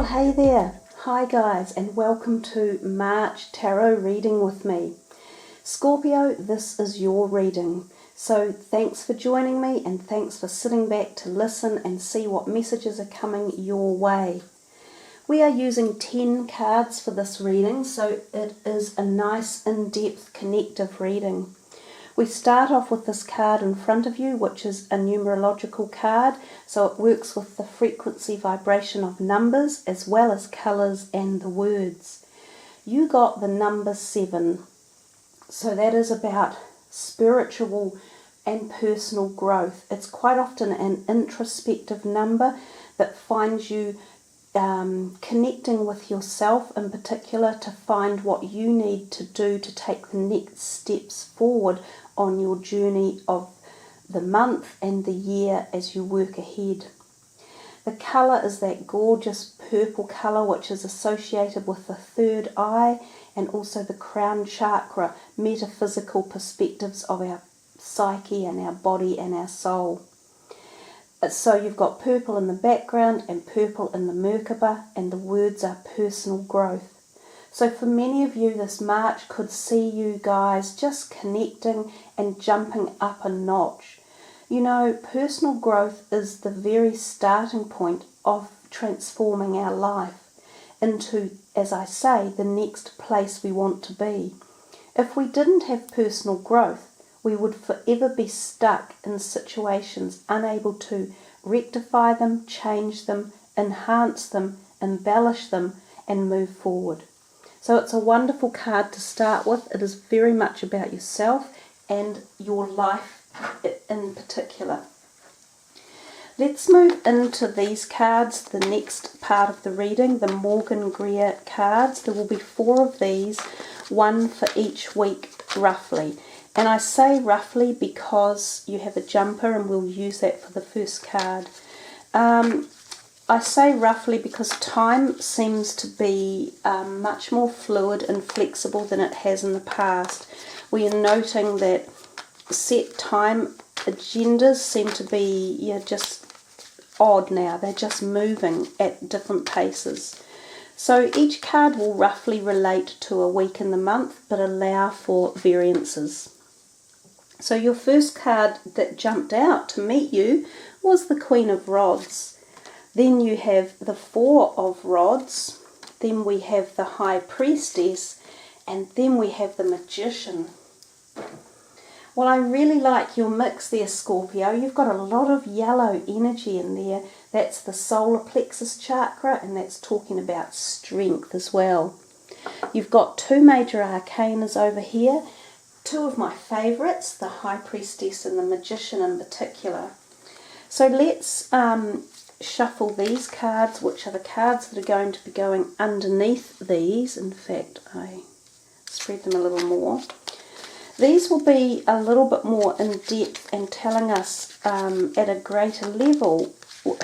Well, hey there. Hi guys, and welcome to March Tarot reading with me. Scorpio, this is your reading. So thanks for joining me and thanks for sitting back to listen and see what messages are coming your way. We are using 10 cards for this reading, so it is a nice in-depth connective reading. We start off with this card in front of you, which is a numerological card, so it works with the frequency vibration of numbers as well as colours and the words. You got the number 7, so that is about spiritual and personal growth. It's quite often an introspective number that finds you connecting with yourself in particular to find what you need to do to take the next steps forward on your journey of the month and the year as you work ahead. The colour is that gorgeous purple colour which is associated with the third eye and also the crown chakra, metaphysical perspectives of our psyche and our body and our soul. So you've got purple in the background and purple in the Merkaba, and the words are personal growth. So for many of you, this March could see you guys just connecting and jumping up a notch. You know, personal growth is the very starting point of transforming our life into, as I say, the next place we want to be. If we didn't have personal growth, we would forever be stuck in situations, unable to rectify them, change them, enhance them, embellish them, and move forward. So it's a wonderful card to start with. It is very much about yourself and your life in particular. Let's move into these cards, the next part of the reading, the Morgan Greer cards. There will be 4 of these, one for each week roughly. And I say roughly because you have a jumper and we'll use that for the first card. I say roughly because time seems to be much more fluid and flexible than it has in the past. We are noting that set time agendas seem to be just odd now. They're just moving at different paces. So each card will roughly relate to a week in the month but allow for variances. So your first card that jumped out to meet you was the Queen of Rods. Then you have the 4 of Rods. Then we have the High Priestess. And then we have the Magician. Well, I really like your mix there, Scorpio. You've got a lot of yellow energy in there. That's the solar plexus chakra, and that's talking about strength as well. You've got 2 major arcanas over here. 2 of my favourites, the High Priestess and the Magician in particular. So let's shuffle these cards, which are the cards that are going to be going underneath these. In fact, I spread them a little more. These will be a little bit more in depth and telling us at a greater level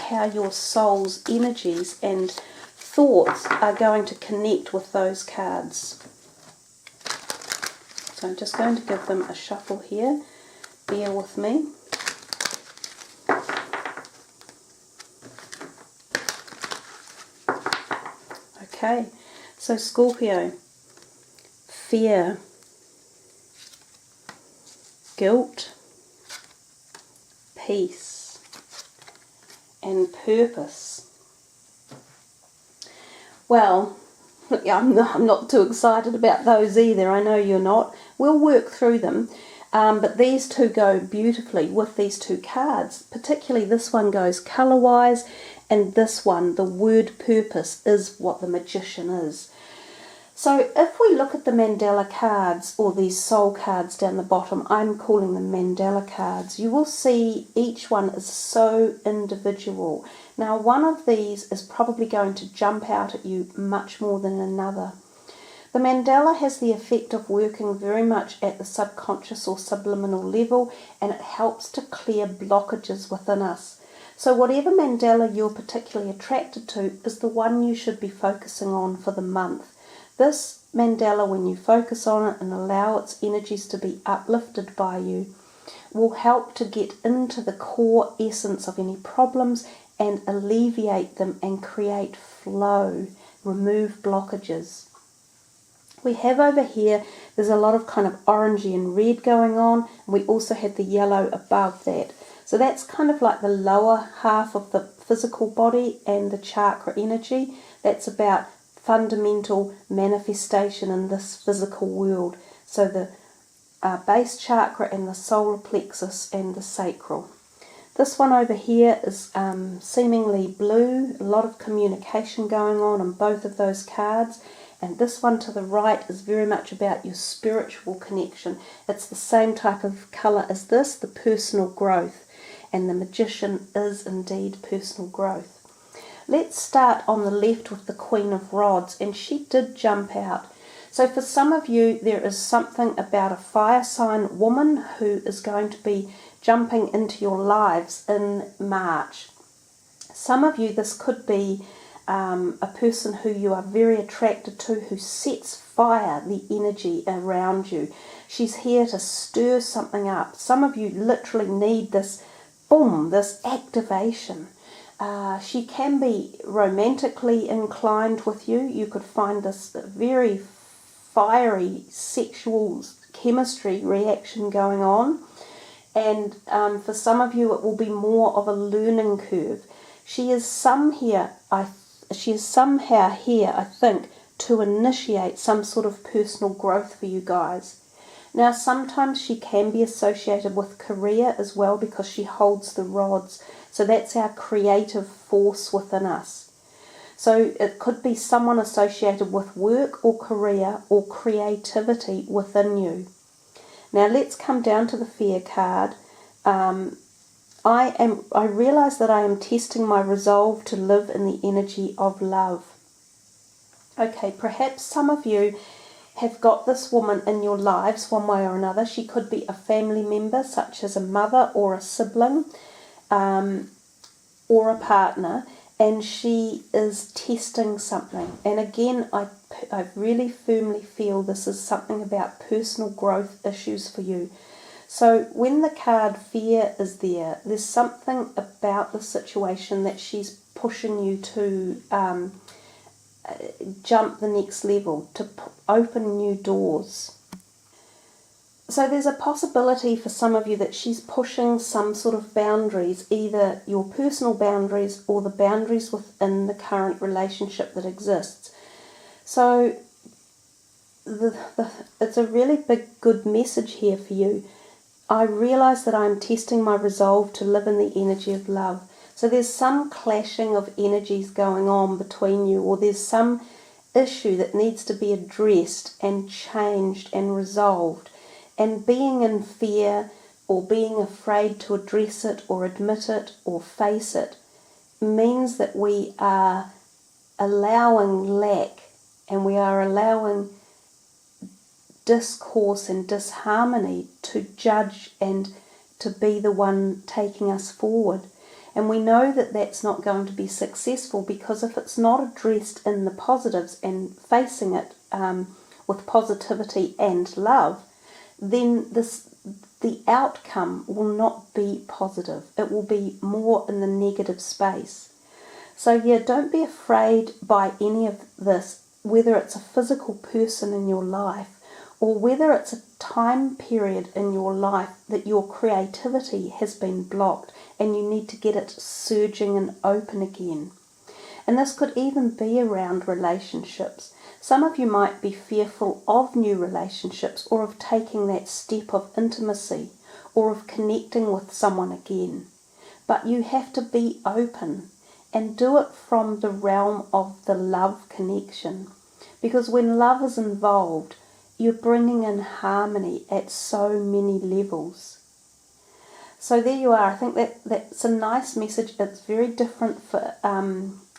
how your soul's energies and thoughts are going to connect with those cards. So I'm just going to give them a shuffle here. Bear with me. Okay, so Scorpio, fear, guilt, peace, and purpose. Well, I'm not too excited about those either. I know you're not. We'll work through them. But these 2 go beautifully with these 2 cards. Particularly this one goes colour-wise, and this one, the word purpose, is what the Magician is. So if we look at the Mandela cards, or these soul cards down the bottom, I'm calling them Mandela cards, you will see each one is so individual. Now one of these is probably going to jump out at you much more than another. The Mandela has the effect of working very much at the subconscious or subliminal level, and it helps to clear blockages within us. So whatever Mandela you're particularly attracted to is the one you should be focusing on for the month. This Mandela, when you focus on it and allow its energies to be uplifted by you, will help to get into the core essence of any problems and alleviate them and create flow, remove blockages. We have over here, there's a lot of kind of orangey and red going on, and we also have the yellow above that. So that's kind of like the lower half of the physical body and the chakra energy. That's about fundamental manifestation in this physical world. So the base chakra and the solar plexus and the sacral. This one over here is seemingly blue, a lot of communication going on both of those cards. And this one to the right is very much about your spiritual connection. It's the same type of colour as this, the personal growth. And the Magician is indeed personal growth. Let's start on the left with the Queen of Rods, and she did jump out. So for some of you, there is something about a fire sign woman who is going to be jumping into your lives in March. Some of you, this could be a person who you are very attracted to, who sets fire, the energy around you. She's here to stir something up. Some of you literally need this boom, this activation. She can be romantically inclined with you. You could find this very fiery sexual chemistry reaction going on. And for some of you, it will be more of a learning curve. She is somehow here, I think, to initiate some sort of personal growth for you guys. Now, sometimes she can be associated with career as well because she holds the rods. So that's our creative force within us. So it could be someone associated with work or career or creativity within you. Now let's come down to the Fear card. I realise that I am testing my resolve to live in the energy of love. Okay, perhaps some of you have got this woman in your lives one way or another. She could be a family member, such as a mother or a sibling, or a partner, and she is testing something. And again, I really firmly feel this is something about personal growth issues for you. So when the card Fear is there, there's something about the situation that she's pushing you to jump the next level, to open new doors. So there's a possibility for some of you that she's pushing some sort of boundaries, either your personal boundaries or the boundaries within the current relationship that exists. So it's a really big, good message here for you. I realise that I'm testing my resolve to live in the energy of love. So there's some clashing of energies going on between you, or there's some issue that needs to be addressed and changed and resolved. And being in fear or being afraid to address it or admit it or face it means that we are allowing lack and we are allowing discourse and disharmony to judge and to be the one taking us forward. And we know that that's not going to be successful, because if it's not addressed in the positives and facing it with positivity and love, then the outcome will not be positive. It will be more in the negative space. So yeah, don't be afraid by any of this, whether it's a physical person in your life or whether it's a time period in your life that your creativity has been blocked and you need to get it surging and open again. And this could even be around relationships. Some of you might be fearful of new relationships or of taking that step of intimacy or of connecting with someone again. But you have to be open and do it from the realm of the love connection. Because when love is involved, you're bringing in harmony at so many levels. So there you are. I think that's a nice message. It's very different for...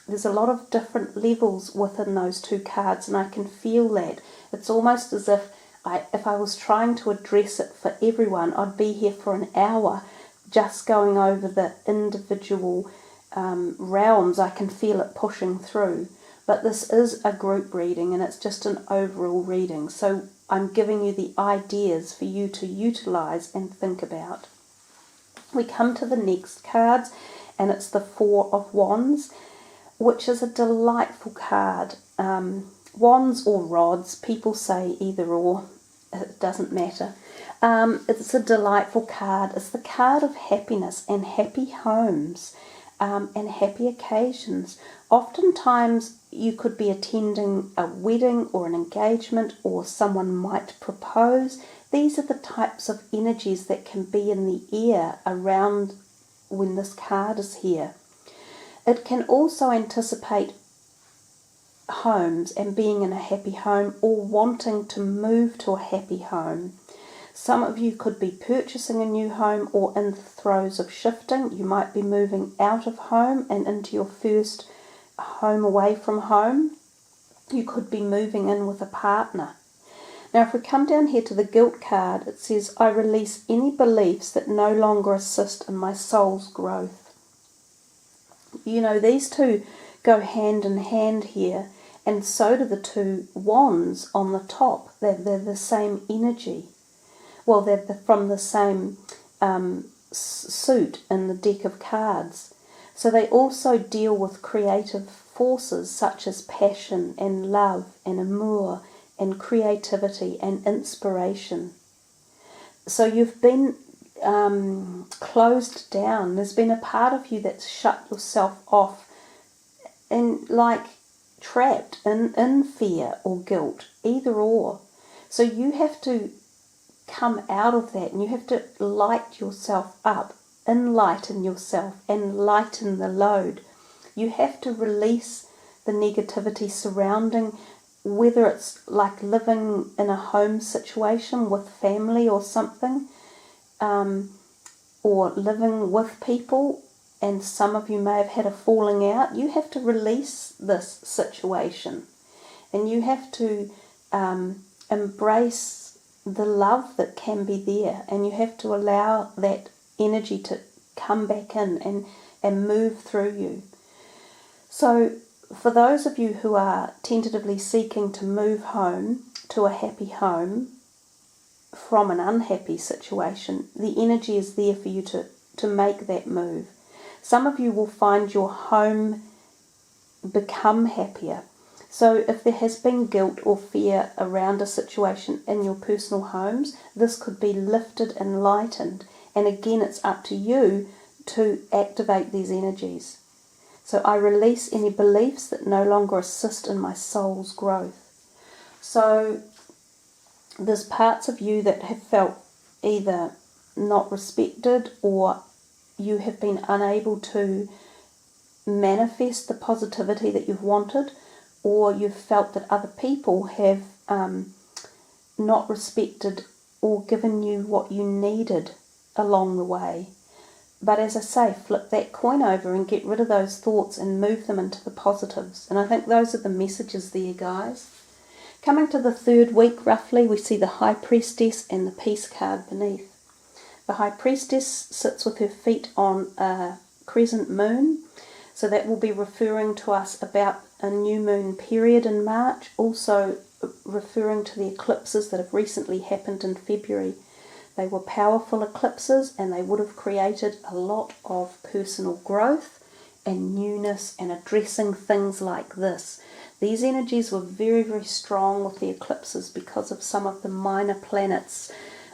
there's a lot of different levels within those two cards, and I can feel that. It's almost as if I was trying to address it for everyone, I'd be here for an hour just going over the individual realms. I can feel it pushing through. But this is a group reading, and it's just an overall reading. So I'm giving you the ideas for you to utilize and think about. We come to the next cards, and it's the Four of Wands, which is a delightful card. Wands or rods, people say either or, it doesn't matter. It's a delightful card. It's the card of happiness and happy homes and happy occasions. Oftentimes you could be attending a wedding or an engagement, or someone might propose. These are the types of energies that can be in the air around when this card is here. It can also anticipate homes and being in a happy home, or wanting to move to a happy home. Some of you could be purchasing a new home or in the throes of shifting. You might be moving out of home and into your first home away from home. You could be moving in with a partner. Now, if we come down here to the guilt card, it says, I release any beliefs that no longer assist in my soul's growth. You know, these two go hand in hand here, and so do the two wands on the top. They're the same energy. Well, they're from the same suit in the deck of cards. So they also deal with creative forces such as passion and love and amour and creativity and inspiration. So you've been closed down. There's been a part of you that's shut yourself off and like trapped in fear or guilt, either or. So you have to come out of that, and you have to light yourself up, enlighten yourself and lighten the load. You have to release the negativity surrounding, whether it's like living in a home situation with family or something, or living with people, and some of you may have had a falling out. You have to release this situation, and you have to embrace the love that can be there, and you have to allow that energy to come back in and move through you. So for those of you who are tentatively seeking to move home to a happy home from an unhappy situation, the energy is there for you to make that move. Some of you will find your home become happier. So if there has been guilt or fear around a situation in your personal homes, this could be lifted and lightened. And again, it's up to you to activate these energies. So I release any beliefs that no longer assist in my soul's growth. So there's parts of you that have felt either not respected, or you have been unable to manifest the positivity that you've wanted, or you've felt that other people have not respected or given you what you needed along the way. But as I say, flip that coin over and get rid of those thoughts and move them into the positives. And I think those are the messages there, guys. Coming to the third week, roughly, we see the High Priestess and the Peace card beneath. The High Priestess sits with her feet on a crescent moon. So that will be referring to us about a new moon period in March, also referring to the eclipses that have recently happened in February. They were powerful eclipses, and they would have created a lot of personal growth and newness and addressing things like this. These energies were very, very strong with the eclipses because of some of the minor planets,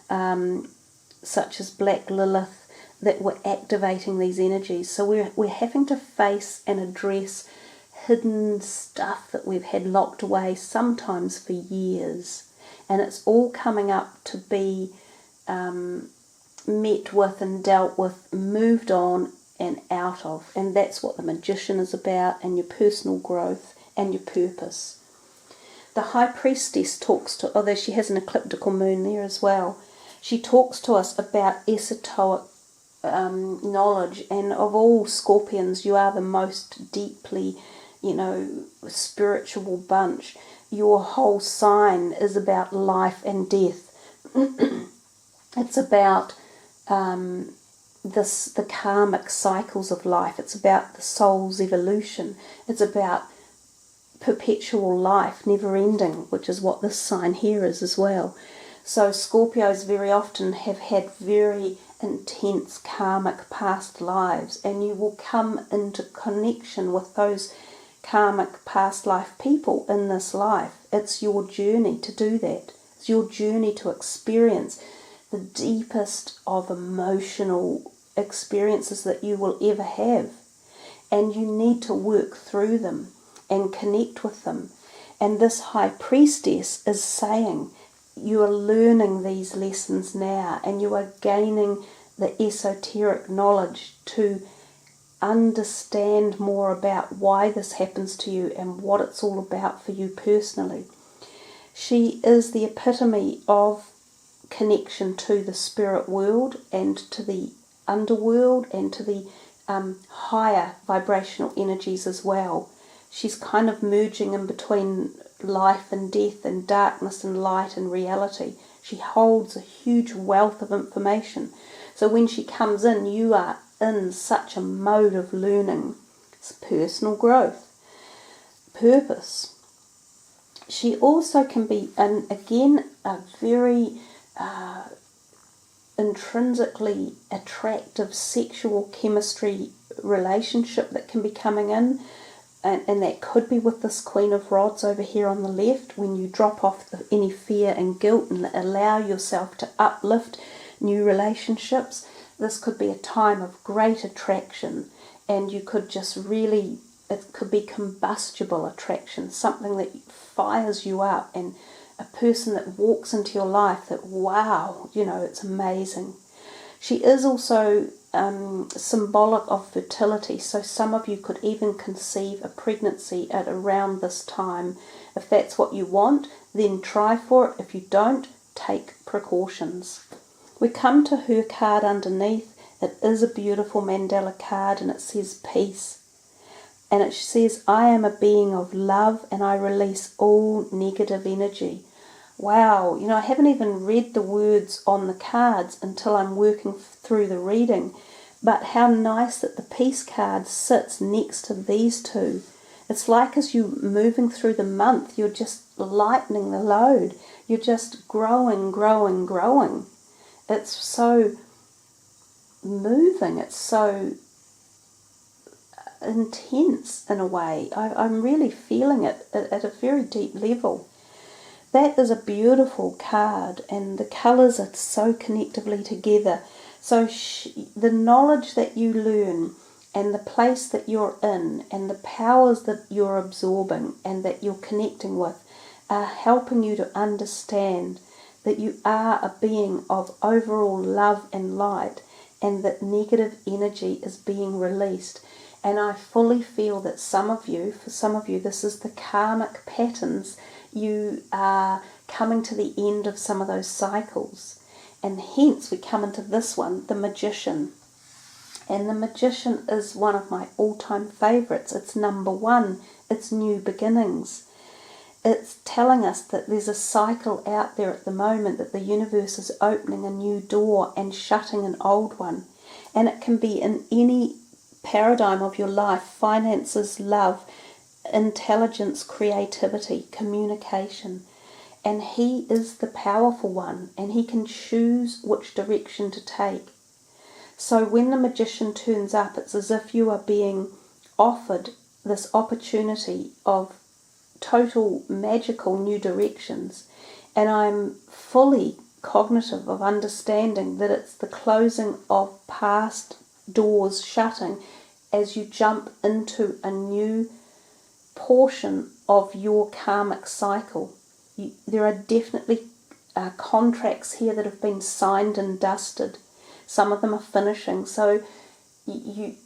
such as Black Lilith, that were activating these energies. So we're having to face and address hidden stuff that we've had locked away sometimes for years, and it's all coming up to be met with and dealt with, moved on and out of. And that's what the Magician is about, and your personal growth and your purpose. The High Priestess talks to, although she has an ecliptical moon there as well, she talks to us about esoteric knowledge, and of all Scorpions, you are the most deeply, spiritual bunch. Your whole sign is about life and death. It's about the karmic cycles of life. It's about the soul's evolution. It's about perpetual life, never ending, which is what this sign here is as well. So Scorpios very often have had very intense karmic past lives, and you will come into connection with those karmic past life people in this life. It's your journey to do that. It's your journey to experience the deepest of emotional experiences that you will ever have. And you need to work through them and connect with them. And this high priestess is saying, you are learning these lessons now, and you are gaining the esoteric knowledge to understand more about why this happens to you and what it's all about for you personally. She is the epitome of connection to the spirit world and to the underworld and to the higher vibrational energies as well. She's kind of merging in between life and death and darkness and light and reality. She holds a huge wealth of information. So when she comes in, you are in such a mode of learning. It's personal growth, purpose. She also can be, again, a very intrinsically attractive sexual chemistry relationship that can be coming in. And that could be with this Queen of Rods over here on the left, when you drop off any fear and guilt and allow yourself to uplift new relationships. This could be a time of great attraction, and you could just really, it could be combustible attraction, something that fires you up, and a person that walks into your life that, wow, it's amazing. She is also symbolic of fertility, so some of you could even conceive a pregnancy at around this time. If that's what you want, then try for it. If you don't, take precautions. We come to her card underneath. It is a beautiful mandala card, and it says peace. And it says, I am a being of love, and I release all negative energy. Wow, I haven't even read the words on the cards until I'm working through the reading. But how nice that the peace card sits next to these two. It's like as you're moving through the month, you're just lightening the load. You're just growing, growing, growing. It's so moving. It's so intense in a way. I'm really feeling it at a very deep level. That is a beautiful card, and the colours are so connectively together. So the knowledge that you learn and the place that you're in and the powers that you're absorbing and that you're connecting with are helping you to understand that you are a being of overall love and light, and that negative energy is being released. And I fully feel that for some of you, this is the karmic patterns. You are coming to the end of some of those cycles. And hence we come into this one, the Magician. And the Magician is one of my all-time favourites. It's number 1. It's new beginnings. It's telling us that there's a cycle out there at the moment, that the universe is opening a new door and shutting an old one. And it can be in any paradigm of your life: finances, love, intelligence, creativity, communication. And he is the powerful one, and he can choose which direction to take. So when the Magician turns up, it's as if you are being offered this opportunity of total magical new directions. And I'm fully cognitive of understanding that it's the closing of past doors shutting as you jump into a new portion of your karmic cycle. There are definitely contracts here that have been signed and dusted. Some of them are finishing. So you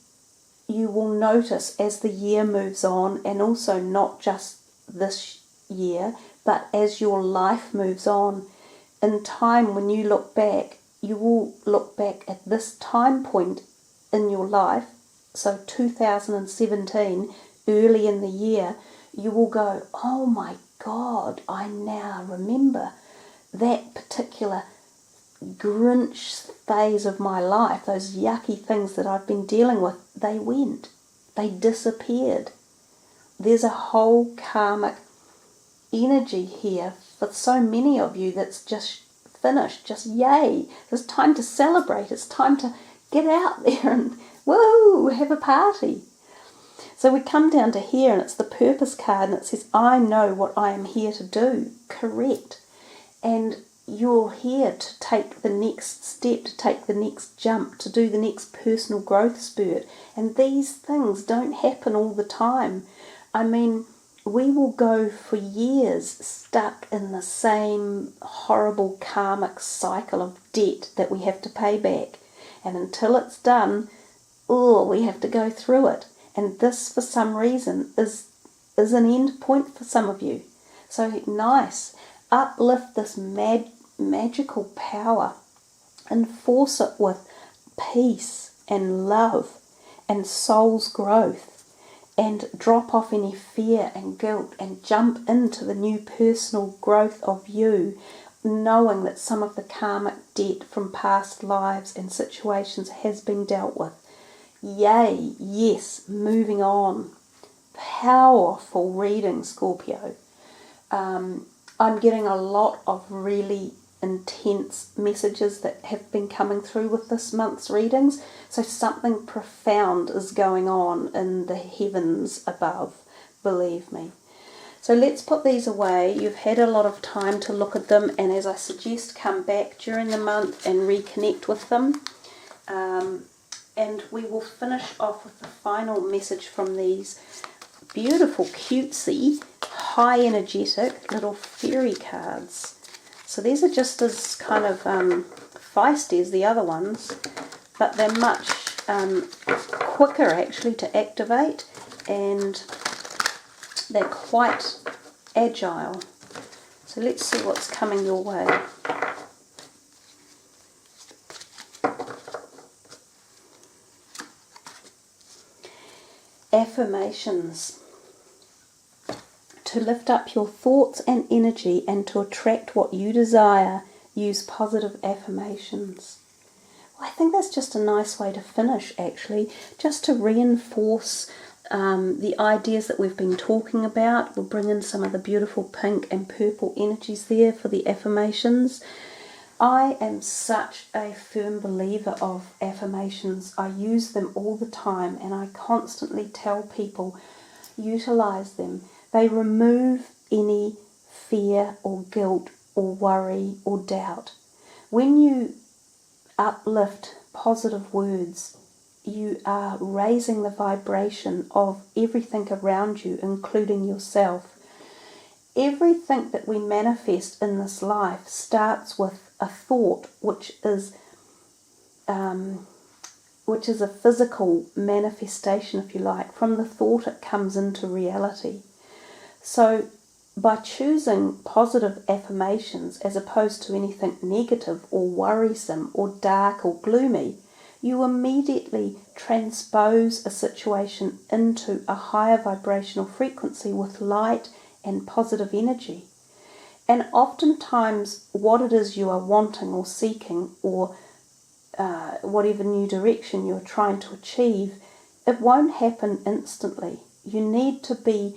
will notice as the year moves on, and also not just this year, but as your life moves on, in time when you look back, you will look back at this time point in your life, so 2017, early in the year, you will go, oh my God, I now remember that particular Grinch phase of my life. Those yucky things that I've been dealing with, they went. They disappeared. there's a whole karmic energy here for so many of you that's just finished, just yay. It's time to celebrate. It's time to get out there and woo, have a party. So we come down to here, and it's the purpose card, and it says, I know what I am here to do. Correct. And you're here to take the next step, to take the next jump, to do the next personal growth spurt. And these things don't happen all the time. I mean, we will go for years stuck in the same horrible karmic cycle of debt that we have to pay back. And until it's done, we have to go through it. And this, for some reason, is an end point for some of you. So nice. Uplift this magical power. Enforce it with peace and love and soul's growth. And drop off any fear and guilt and jump into the new personal growth of you, knowing that some of the karmic debt from past lives and situations has been dealt with. Yay, yes, moving on. Powerful reading, Scorpio. I'm getting a lot of really intense messages that have been coming through with this month's readings. So something profound is going on in the heavens above, believe me. So let's put these away. You've had a lot of time to look at them, and as I suggest, come back during the month and reconnect with them. And we will finish off with the final message from these beautiful, cutesy, high energetic little fairy cards. So these are just as kind of feisty as the other ones, but they're much quicker actually to activate, and they're quite agile. So let's see what's coming your way. Affirmations. To lift up your thoughts and energy and to attract what you desire, use positive affirmations. Well, I think that's just a nice way to finish, actually, just to reinforce the ideas that we've been talking about. We'll bring in some of the beautiful pink and purple energies there for the affirmations. I am such a firm believer of affirmations. I use them all the time, and I constantly tell people, utilize them. They remove any fear or guilt or worry or doubt. When you uplift positive words, you are raising the vibration of everything around you, including yourself. Everything that we manifest in this life starts with a thought, which is a physical manifestation, if you like. From the thought it comes into reality. So by choosing positive affirmations as opposed to anything negative or worrisome or dark or gloomy, you immediately transpose a situation into a higher vibrational frequency with light and positive energy. And oftentimes what it is you are wanting or seeking, or whatever new direction you're trying to achieve, it won't happen instantly. You need to be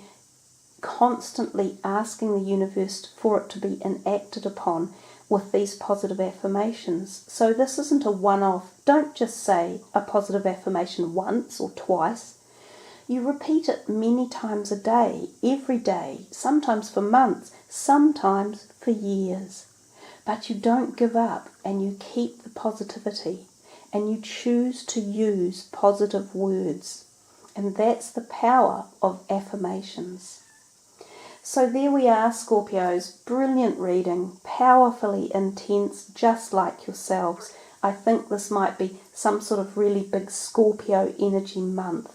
constantly asking the universe for it to be enacted upon with these positive affirmations. So this isn't a one-off. Don't just say a positive affirmation once or twice. You repeat it many times a day, every day, sometimes for months, sometimes for years. But you don't give up, and you keep the positivity, and you choose to use positive words. And that's the power of affirmations. So there we are, Scorpios. Brilliant reading, powerfully intense, just like yourselves. I think this might be some sort of really big Scorpio energy month.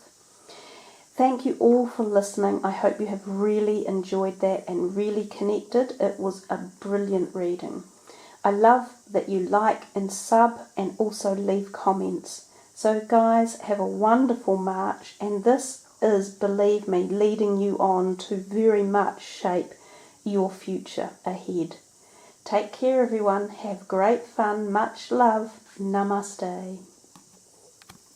Thank you all for listening. I hope you have really enjoyed that and really connected. It was a brilliant reading. I love that you like and sub and also leave comments. So guys, have a wonderful March, and this is, believe me, leading you on to very much shape your future ahead. Take care everyone. Have great fun. Much love. Namaste.